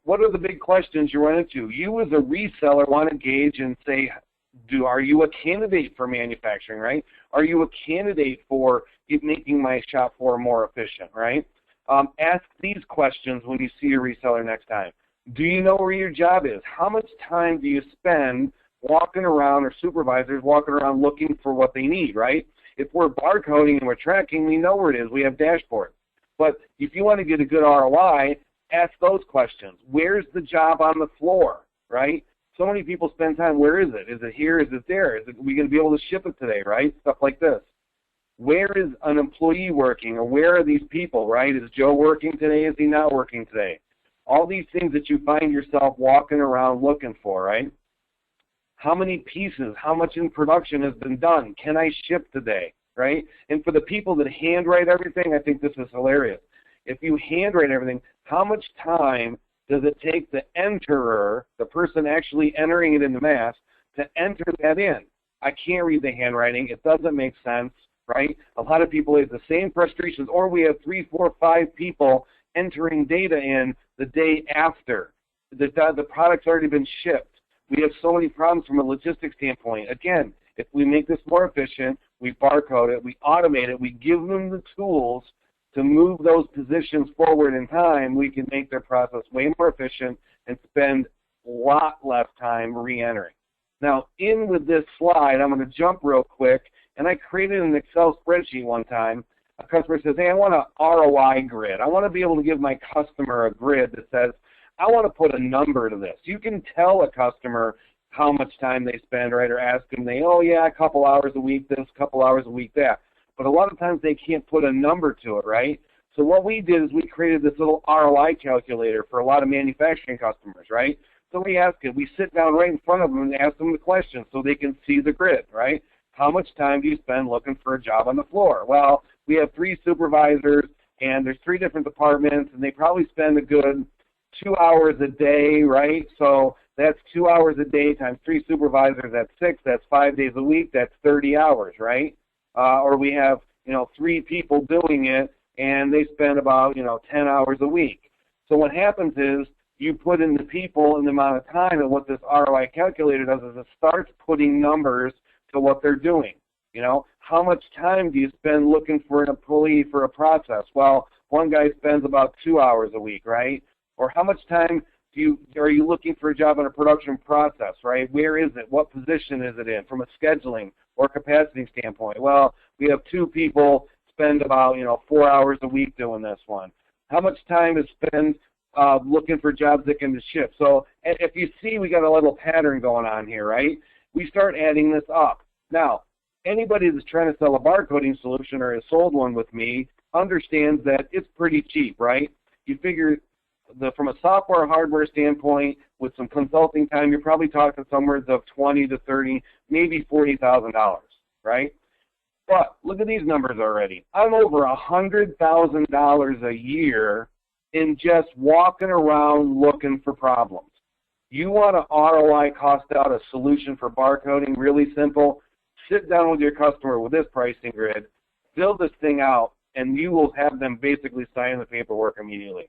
what are the big questions you run into? You as a reseller want to gauge and say, are you a candidate for manufacturing, right? Are you a candidate for making my shop floor more efficient, right? Ask these questions when you see your reseller next time. Do you know where your job is? How much time do you spend walking around, or supervisors walking around looking for what they need, right? If we're barcoding and we're tracking, we know where it is. We have dashboards. But if you want to get a good ROI, ask those questions. Where's the job on the floor, right? So many people spend time, where is it? Is it here? Is it there? Are we going to be able to ship it today, right? Stuff like this. Where is an employee working, or where are these people, right? Is Joe working today? Is he not working today? All these things that you find yourself walking around looking for, right? How many pieces, how much in production has been done? Can I ship today, right? And for the people that handwrite everything, I think this is hilarious. If you handwrite everything, how much time does it take the enterer, the person actually entering it in the mass, to enter that in? I can't read the handwriting. It doesn't make sense, right? A lot of people have the same frustrations, or we have 3, 4, 5 people entering data in the day after. The product's already been shipped. We have so many problems from a logistics standpoint. Again, if we make this more efficient, we barcode it, we automate it, we give them the tools to move those positions forward in time, we can make their process way more efficient and spend a lot less time re-entering. Now, in with this slide, I'm going to jump real quick, and I created an Excel spreadsheet one time. A customer says, hey, I want an ROI grid. I want to be able to give my customer a grid that says, I want to put a number to this. You can tell a customer how much time they spend, right, or ask them, oh, yeah, a couple hours a week this, a couple hours a week that. But a lot of times they can't put a number to it, right? So what we did is we created this little ROI calculator for a lot of manufacturing customers, right? So we ask it, we sit down right in front of them and ask them the question so they can see the grid, right? How much time do you spend looking for a job on the floor? Well, we have 3 supervisors, and there's 3 different departments, and they probably spend a good 2 hours a day, right? So that's 2 hours a day times 3 supervisors, that's 6, that's 5 days a week, that's 30 hours, right? Or we have, 3 people doing it, and they spend about, 10 hours a week. So what happens is you put in the people and the amount of time, and what this ROI calculator does is it starts putting numbers to what they're doing. How much time do you spend looking for an employee for a process? Well, one guy spends about 2 hours a week, right? Or how much time are you looking for a job in a production process, right? Where is it? What position is it in from a scheduling or capacity standpoint? Well, we have 2 people spend about 4 hours a week doing this one. How much time is spent looking for jobs that can ship? So if you see, we got a little pattern going on here, right? We start adding this up. Now, anybody that's trying to sell a barcoding solution or has sold one with me understands that it's pretty cheap, right? You figure from a software hardware standpoint, with some consulting time, you're probably talking somewhere of $20 to $30, maybe $40,000, right? But look at these numbers already. I'm over $100,000 a year in just walking around looking for problems. You want to ROI cost out a solution for barcoding, really simple. Sit down with your customer with this pricing grid, fill this thing out, and you will have them basically sign the paperwork immediately.